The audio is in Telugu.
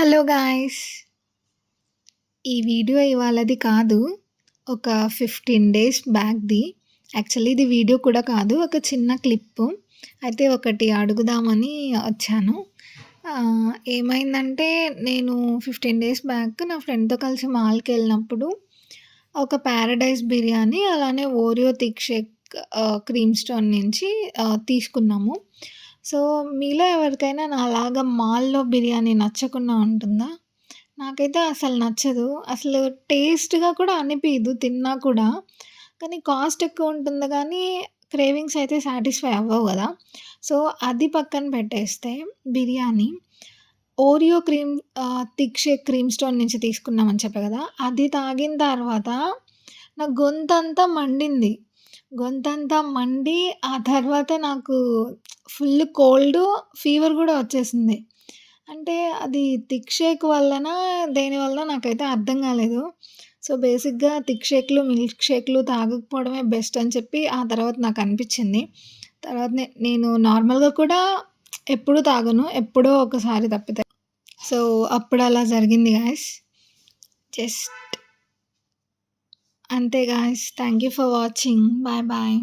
Hello guys! ఈ వీడియో ఇవాళది కాదు. ఒక 15 డేస్ బ్యాక్‌ది. యాక్చువల్లీ ఇది వీడియో కూడా కాదు. ఒక చిన్న క్లిప్పు. అయితే ఒకటి అడుగుదామని వచ్చాను. ఏమైందంటే నేను 15 డేస్ బ్యాక్ నా ఫ్రెండ్‌తో కలిసి మాల్‌కెళ్ళినప్పుడు ఒక పారడైస్ బిర్యానీ అలానే Oreo thick shake cream stone నుంచి తీసుకున్నాము. సో, మీలో ఎవరికైనా నాలాగా మాల్‌లో బిర్యానీ నచ్చకుండా ఉంటుందా? నాకైతే అసలు నచ్చదు. అసలు టేస్ట్‌గా కూడా అనిపియదు తిన్నా కూడా. కానీ కాస్ట్ ఎక్కువ ఉంటుంది గానీ, క్రేవింగ్స్ అయితే సాటిస్ఫై అవ్వవు గదా! సో, అది పక్కన పెట్టేస్తే biryani Oreo thick shake cream stone నుంచి తీసుకున్నామని చెప్పా గదా! అది తాగిన తర్వాత నా గొంతంతా మండింది. గొంతంతా మండి ఆ తర్వాత నాకు ఫుల్ కోల్డు, ఫీవర్ గూడా వచ్చేసింది. అంటే అది థిక్ షేక్ వల్లనా, దేని వల్లనో నాకైతే అర్థం గాలేదు. సో, బేసిక్‌గా థిక్ షేక్‌లు, మిల్క్ షేక్‌లు తాగకపోవడమే బెస్ట్ అని చెప్పి ఆ తర్వాత నాకనిపిచ్చింది. తర్వాత నేను నార్మల్‌గా కూడా ఎప్పుడూ తాగను. ఎప్పుడో ఒకసారి తప్పితే. సో, అప్పుడలా జరిగింది గాయ్స్. జస్ట్ అంతే guys. Thank you for watching. Bye bye.